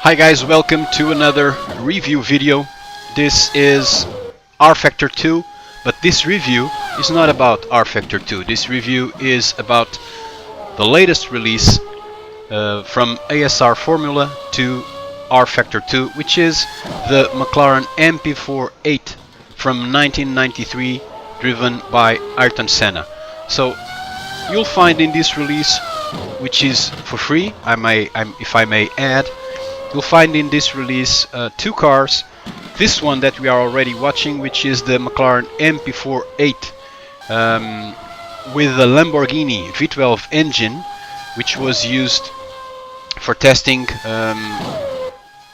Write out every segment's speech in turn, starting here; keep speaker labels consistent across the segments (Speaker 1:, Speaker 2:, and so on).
Speaker 1: Hi guys, welcome to another review video. This is rFactor 2, but this review is not about rFactor 2. This review is about the latest release from ASR Formula to rFactor 2, which is the McLaren MP4-8 from 1993, driven by Ayrton Senna. So you'll find in this release, which is for free, if I may add, you'll find in this release two cars. This one that we are already watching, which is the McLaren MP4-8 with the Lamborghini V12 engine, which was used for testing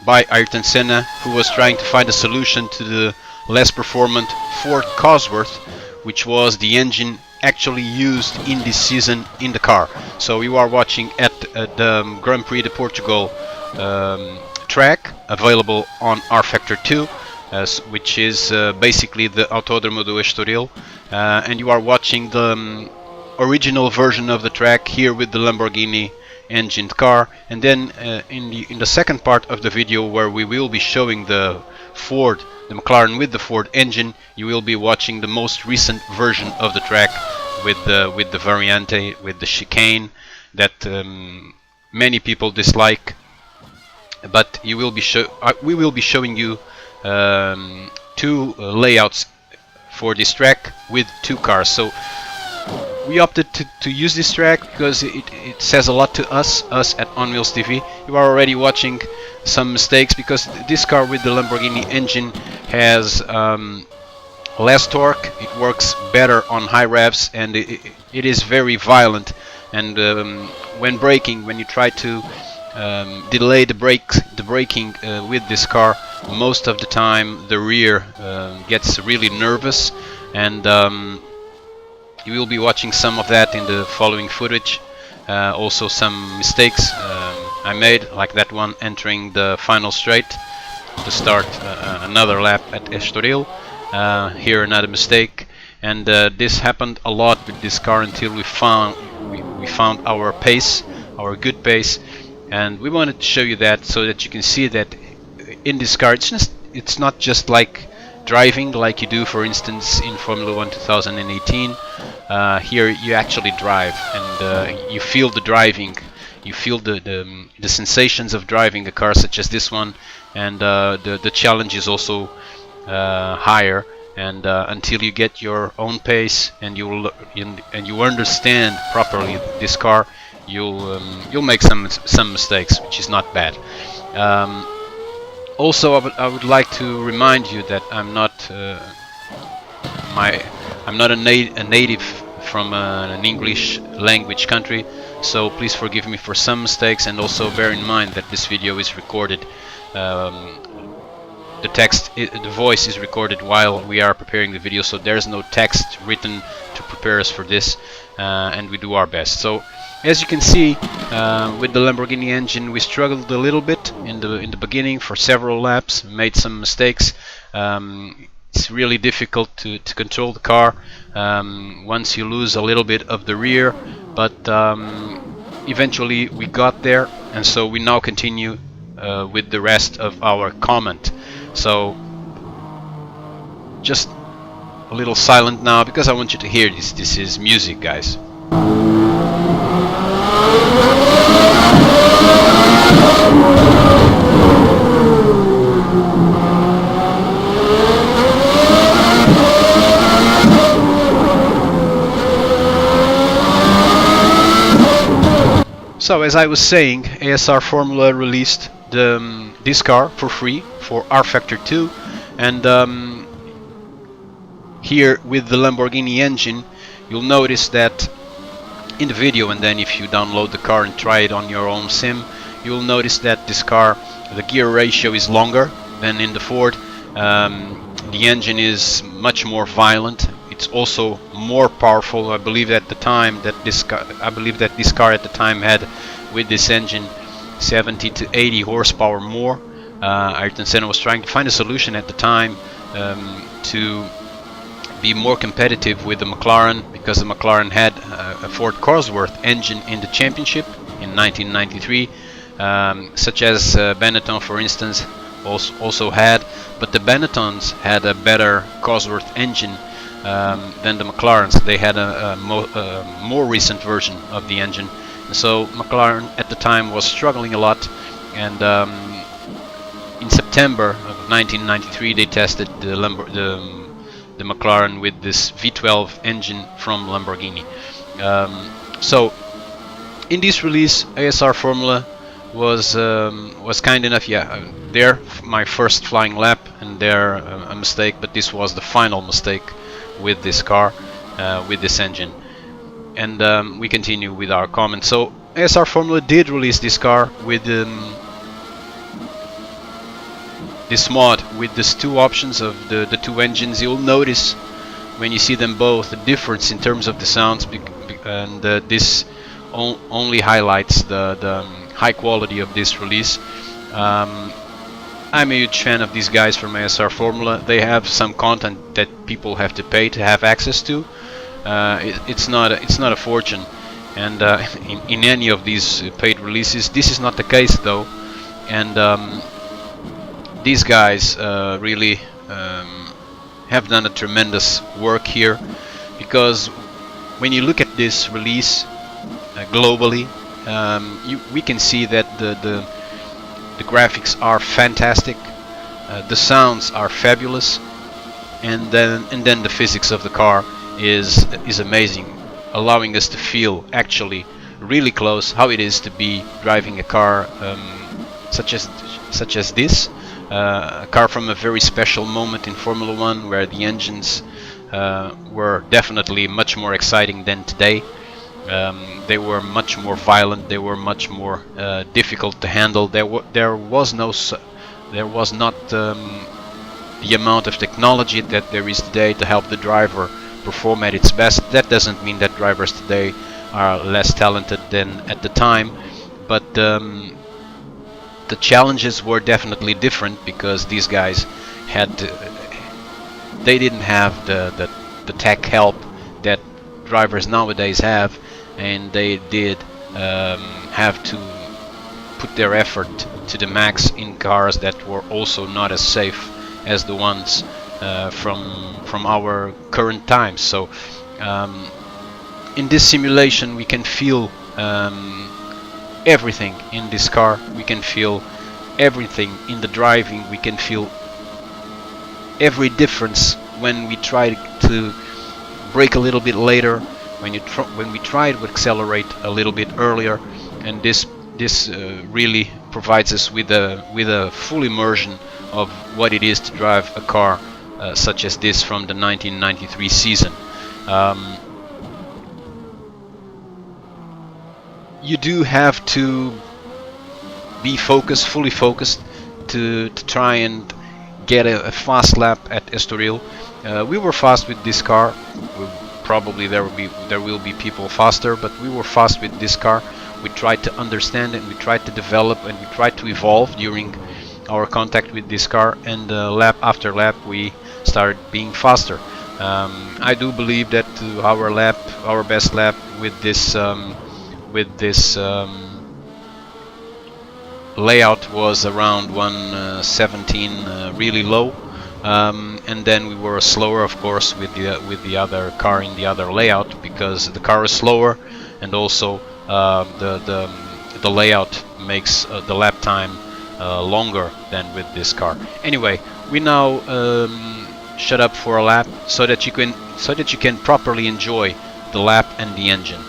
Speaker 1: by Ayrton Senna, who was trying to find a solution to the less performant Ford Cosworth, which was the engine actually used in this season in the car. So you are watching at the Grand Prix de Portugal track, available on rFactor 2, which is basically the Autódromo do Estoril, and you are watching the original version of the track here with the Lamborghini engined car. And then in the second part of the video, where we will be showing the McLaren with the Ford engine, you will be watching the most recent version of the track with the variante, with the chicane that many people dislike. But we will be showing you two layouts for this track with two cars. So we opted to use this track because it says a lot to us at On Wheels TV. You are already watching some mistakes because this car with the Lamborghini engine has less torque. It works better on high revs, and it is very violent. And when braking, when you try to delay the braking with this car, most of the time the rear gets really nervous, and you will be watching some of that in the following footage. Also some mistakes I made, like that one entering the final straight to start another lap at Estoril. Here another mistake, and this happened a lot with this car until we found our pace, our good pace. And we wanted to show you that, so that you can see that in this car it's not just like driving like you do, for instance, in Formula 1 2018. Here you actually drive, and you feel the driving, you feel the sensations of driving a car such as this one, and the challenge is also higher. And until you get your own pace and you understand properly this car, you'll make some mistakes, which is not bad. Also, I would like to remind you that I'm not a native from an English language country, so please forgive me for some mistakes, and also bear in mind that this video is recorded. The voice is recorded while we are preparing the video, so there's no text written to prepare us for this, and we do our best. So as you can see, with the Lamborghini engine, we struggled a little bit in the beginning for several laps, made some mistakes. It's really difficult to control the car once you lose a little bit of the rear, but eventually we got there, and so we now continue with the rest of our comment. So just a little silent now, because I want you to hear this. This is music, guys. So as I was saying, ASR Formula released this car for free for rFactor 2, and here with the Lamborghini engine, you'll notice that in the video, and then if you download the car and try it on your own sim, you'll notice that this car, the gear ratio is longer than in the Ford. The engine is much more violent. It's also more powerful. I believe at the time that this car at the time had, with this engine, 70 to 80 horsepower more. Ayrton Senna was trying to find a solution at the time to be more competitive with the McLaren, because the McLaren had a Ford Cosworth engine in the championship in 1993. such as Benetton, for instance, also had. But the Benettons had a better Cosworth engine than the McLarens. They had a more recent version of the engine. And so McLaren at the time was struggling a lot, and in September of 1993 they tested the McLaren with this V12 engine from Lamborghini. So in this release, ASR Formula was kind enough, there my first flying lap, and there a mistake, but this was the final mistake with this car, with this engine. And we continue with our comment. So ASR Formula did release this car with this mod with these two options of the two engines. You'll notice when you see them both the difference in terms of the sounds, and this only highlights the high quality of this release. I'm a huge fan of these guys from ASR Formula. They have some content that people have to pay to have access to. It's not a fortune, and in any of these paid releases, this is not the case though. And these guys really have done a tremendous work here, because when you look at this release globally, we can see that the graphics are fantastic, the sounds are fabulous, and then the physics of the car is amazing, allowing us to feel actually really close how it is to be driving a car such as this, a car from a very special moment in Formula One, where the engines were definitely much more exciting than today. They were much more violent. They were much more difficult to handle. There was not the amount of technology that there is today to help the driver perform at its best. That doesn't mean that drivers today are less talented than at the time, but the challenges were definitely different, because these guys they didn't have the tech help that drivers nowadays have, and they did have to put their effort to the max in cars that were also not as safe as the ones from our current times. So in this simulation we can feel everything in this car. We can feel everything in the driving. We can feel every difference when we try to brake a little bit later, when we try to accelerate a little bit earlier, and this really provides us with a full immersion of what it is to drive a car such as this from the 1993 season. You do have to be fully focused to try and get a fast lap at Estoril. We were fast with this car. Probably there will be people faster, but we were fast with this car. We tried to understand it, we tried to develop, and we tried to evolve during our contact with this car, and lap after lap we started being faster. I do believe that our best lap with this layout was around 1:17, really low, and then we were slower, of course, with the other car in the other layout, because the car is slower, and also the layout makes the lap time longer than with this car. Anyway, we now shut up for a lap so that you can properly enjoy the lap and the engine.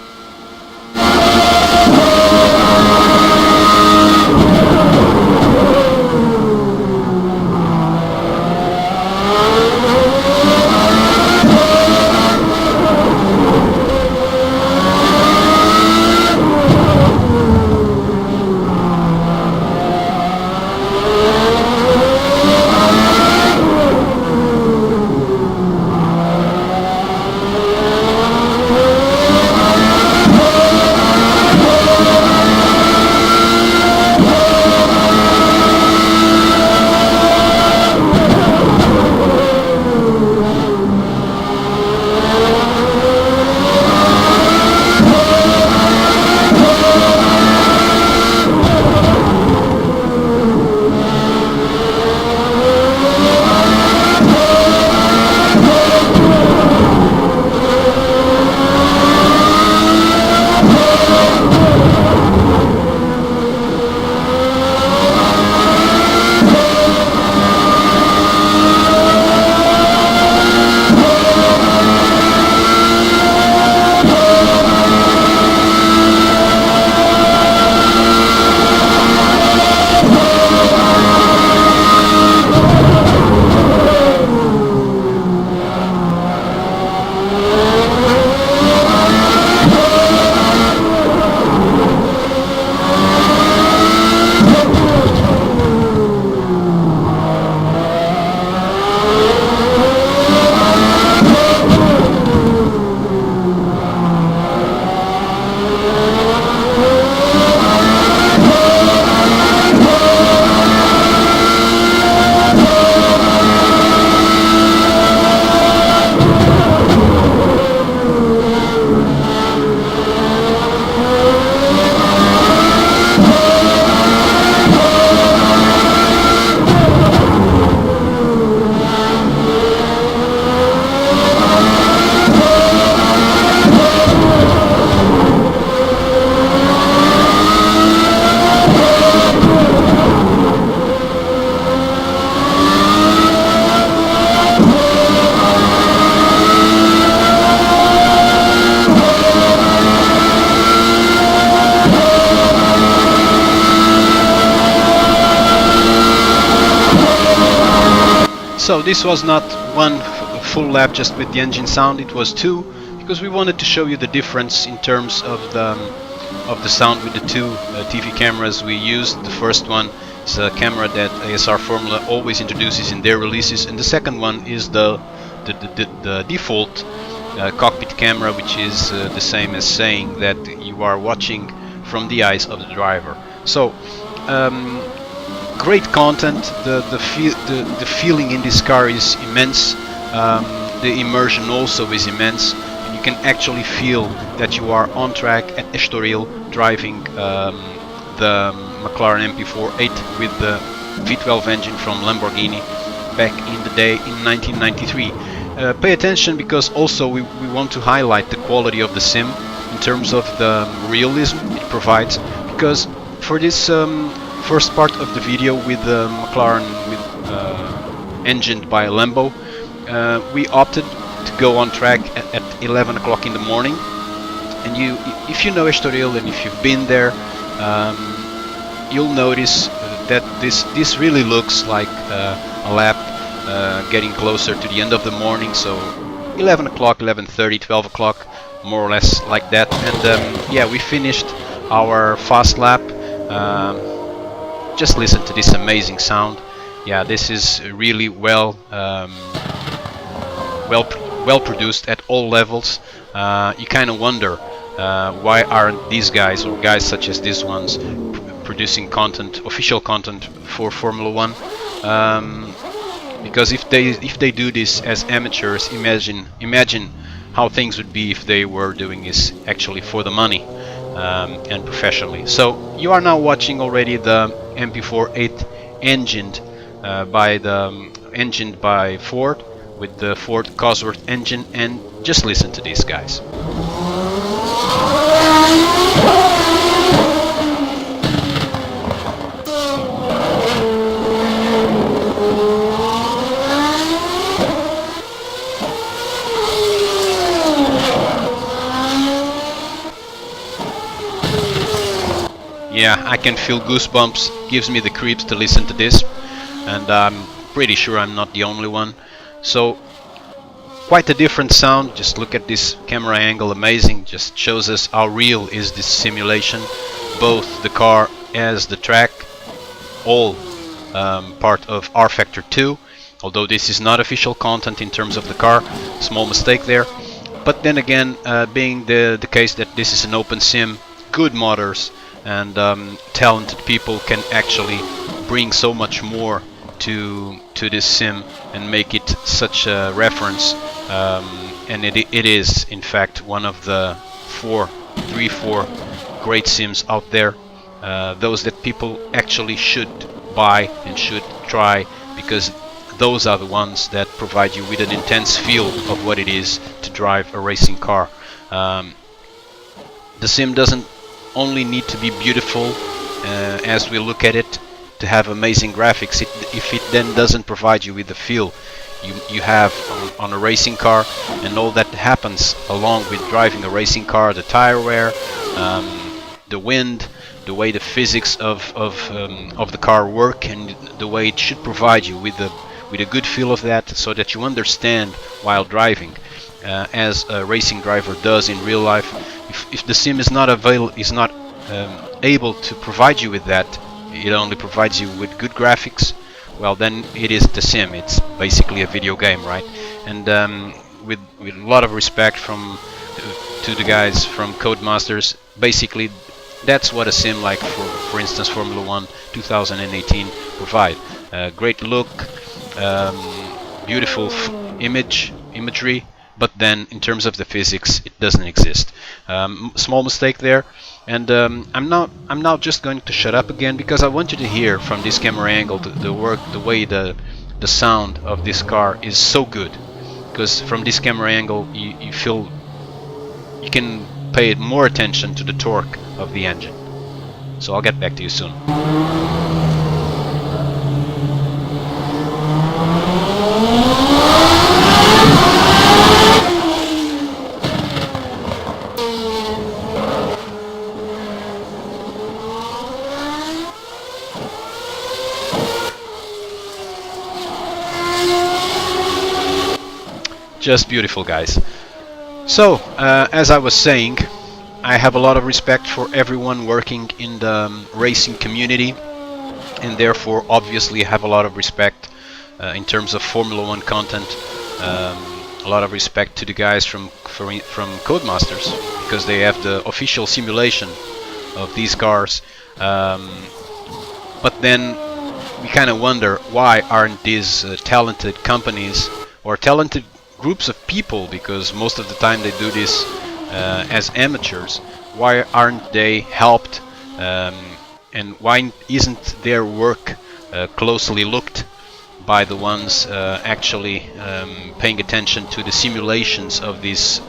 Speaker 1: So this was not one full lap just with the engine sound, it was two, because we wanted to show you the difference in terms of the sound with the two TV cameras we used. The first one is a camera that ASR Formula always introduces in their releases, and the second one is the default cockpit camera, which is the same as saying that you are watching from the eyes of the driver. So great content. The feeling in this car is immense. The immersion also is immense. You can actually feel that you are on track at Estoril driving the McLaren MP4-8 with the V12 engine from Lamborghini back in the day in 1993. Pay attention, because also we want to highlight the quality of the sim in terms of the realism it provides, because for this first part of the video with the McLaren engined by Lambo, we opted to go on track at 11 o'clock in the morning. And if you know Estoril and if you've been there, you'll notice that this really looks like a lap getting closer to the end of the morning. So 11 o'clock, 11:30, 12 o'clock, more or less like that. And yeah, we finished our fast lap. Just listen to this amazing sound. Yeah, this is really well produced at all levels. You kind of wonder why aren't these guys, or guys such as these ones, producing content, official content for Formula One? Because if they do this as amateurs, imagine how things would be if they were doing this actually for the money and professionally. So you are now watching already the MP4-8 engined by Ford, with the Ford Cosworth engine, and just listen to these guys. Yeah, I can feel goosebumps, gives me the creeps to listen to this, and I'm pretty sure I'm not the only one. So quite a different sound. Just look at this camera angle, amazing. Just shows us how real is this simulation, both the car as the track, all part of rFactor 2, although this is not official content in terms of the car. Small mistake there, but then again, being the case that this is an open sim, good modders and talented people can actually bring so much more to this sim and make it such a reference, and it is in fact one of the four great sims out there, those that people actually should buy and should try, because those are the ones that provide you with an intense feel of what it is to drive a racing car. The sim doesn't only need to be beautiful as we look at it, to have amazing graphics. If it then doesn't provide you with the feel you have on a racing car, and all that happens along with driving a racing car, the tire wear, the wind, the way the physics of the car work, and the way it should provide you with a good feel of that, so that you understand while driving, as a racing driver does in real life. If the sim is not able to provide you with that, it only provides you with good graphics, well, then it is the sim. It's basically a video game, right? And with a lot of respect to the guys from Codemasters, basically that's what a sim like for instance Formula 1 2018 provide. Great look, beautiful imagery, but then in terms of the physics it doesn't exist. Small mistake there, and I'm now just going to shut up again, because I want you to hear from this camera angle the way the sound of this car is so good, because from this camera angle you feel you can pay more attention to the torque of the engine. So I'll get back to you soon. Just beautiful, guys. So, as I was saying, I have a lot of respect for everyone working in the racing community, and therefore obviously have a lot of respect in terms of Formula One content. A lot of respect to the guys from Codemasters, because they have the official simulation of these cars. But then we kind of wonder, why aren't these talented companies or talented groups of people, because most of the time they do this as amateurs, why aren't they helped, and why isn't their work closely looked by the ones actually paying attention to the simulations of these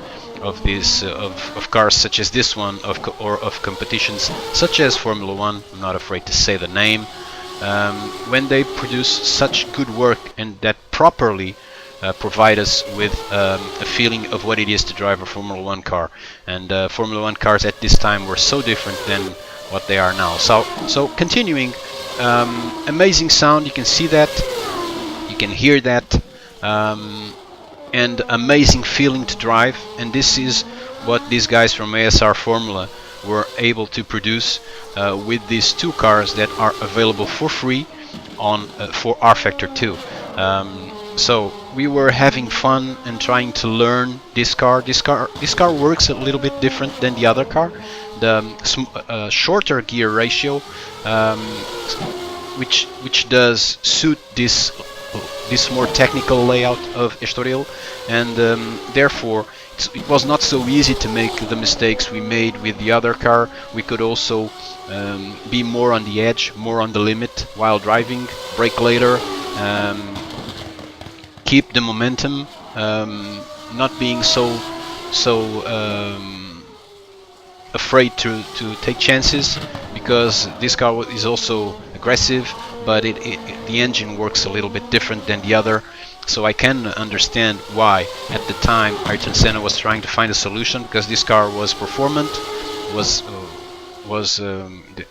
Speaker 1: of cars such as this one, or of competitions such as Formula One? I'm not afraid to say the name. When they produce such good work and that properly provide us with a feeling of what it is to drive a Formula One car. And Formula One cars at this time were so different than what they are now. So continuing, amazing sound, you can see that, you can hear that, and amazing feeling to drive. And this is what these guys from ASR Formula were able to produce with these two cars that are available for free on for rFactor 2. So we were having fun and trying to learn this car. This car works a little bit different than the other car. The shorter gear ratio, which does suit this more technical layout of Estoril, and therefore it was not so easy to make the mistakes we made with the other car. We could also be more on the edge, more on the limit while driving, brake later, keep the momentum, not being so afraid to take chances, because this car is also aggressive, but the engine works a little bit different than the other. So I can understand why at the time Ayrton Senna was trying to find a solution, because this car was performant,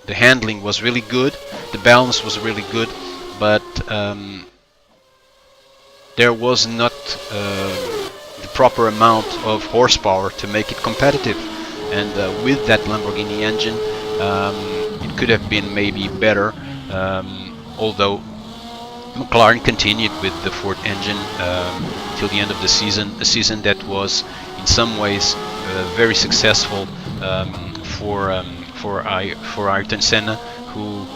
Speaker 1: the handling was really good, the balance was really good, but there was not the proper amount of horsepower to make it competitive. And with that Lamborghini engine, it could have been maybe better, although McLaren continued with the Ford engine till the end of the season, a season that was in some ways very successful for Ayrton Senna, who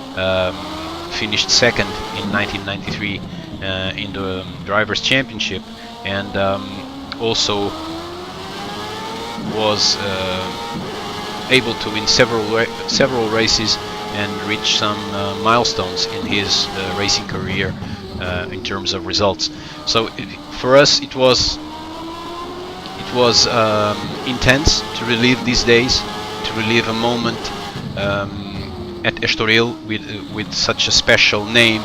Speaker 1: finished second in 1993 in the Drivers' Championship, and also was able to win several races and reach some milestones in his racing career in terms of results. So for us it was intense to relive these days, to relive a moment at Estoril with such a special name,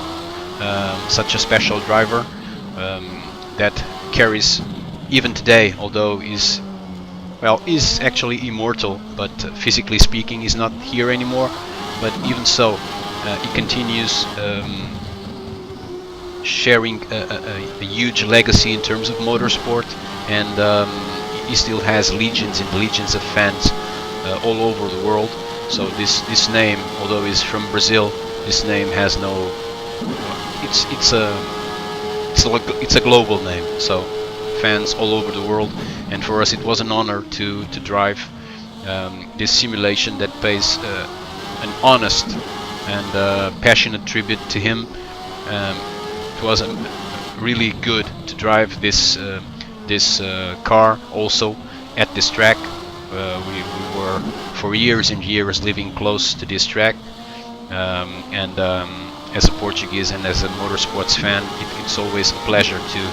Speaker 1: such a special driver that carries even today, although is actually immortal, but physically speaking is not here anymore. But even so, he continues sharing a huge legacy in terms of motorsport, and he still has legions and legions of fans all over the world. So this name, although he's from Brazil, this name has no. It's a global name. So fans all over the world, and for us it was an honor to drive this simulation that pays an honest and passionate tribute to him. It was really good to drive this car also at this track. We were for years and years living close to this track, and as a Portuguese and as a motorsports fan, it's always a pleasure to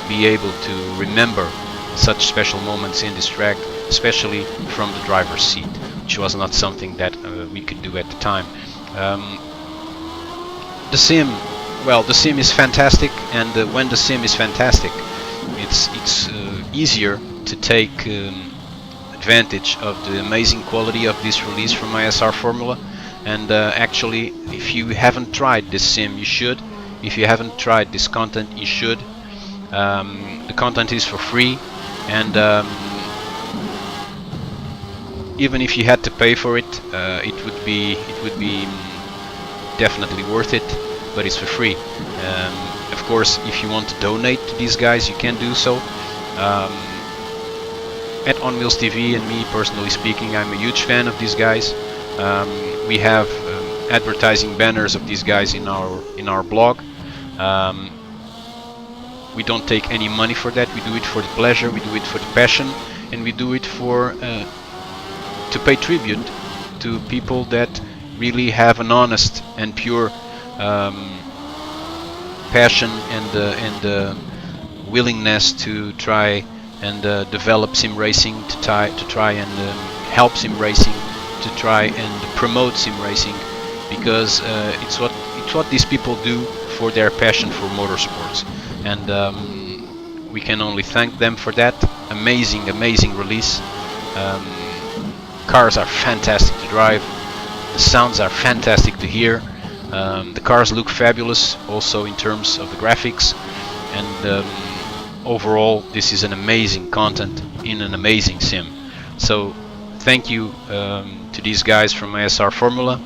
Speaker 1: be able to remember such special moments in this track, especially from the driver's seat, which was not something that we could do at the time. The sim is fantastic, and when the sim is fantastic, it's easier to take advantage of the amazing quality of this release from ASR Formula. And actually, if you haven't tried this sim, you should. If you haven't tried this content, you should. The content is for free, and even if you had to pay for it, it would be definitely worth it. But it's for free. Of course, if you want to donate to these guys, you can do so. At On Wheels TV, and me personally speaking, I'm a huge fan of these guys. We have advertising banners of these guys in our blog. We don't take any money for that. We do it for the pleasure, we do it for the passion, and we do it for to pay tribute to people that really have an honest and pure passion and willingness to try and develop sim racing, to try and help sim racing, to try and promote sim racing, because it's what these people do for their passion for motorsports, and we can only thank them for that. Amazing release. Cars are fantastic to drive. The sounds are fantastic to hear. The cars look fabulous also in terms of the graphics, and overall this is an amazing content in an amazing sim. So thank you to these guys from ASR Formula.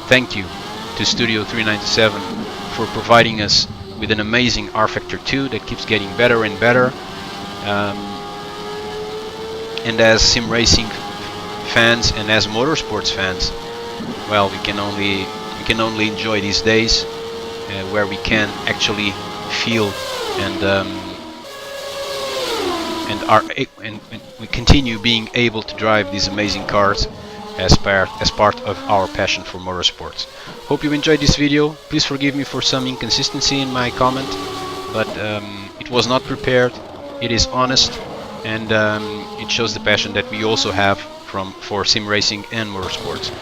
Speaker 1: Thank you to Studio 397 for providing us with an amazing rFactor 2 that keeps getting better and better. And as sim racing fans and as motorsports fans, well, we can only enjoy these days where we can actually feel and we continue being able to drive these amazing cars as part of our passion for motorsports. Hope you enjoyed this video. Please forgive me for some inconsistency in my comment, but it was not prepared. It is honest, and it shows the passion that we also have for sim racing and motorsports.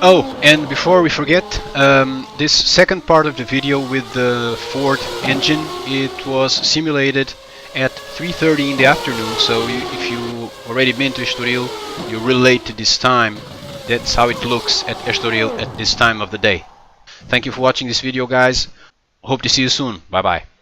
Speaker 1: Oh, and before we forget, this second part of the video with the Ford engine, it was simulated at 3:30 in the afternoon, so if you already been to Estoril, you relate to this time. That's how it looks at Estoril at this time of the day. Thank you for watching this video, guys. Hope to see you soon. Bye bye.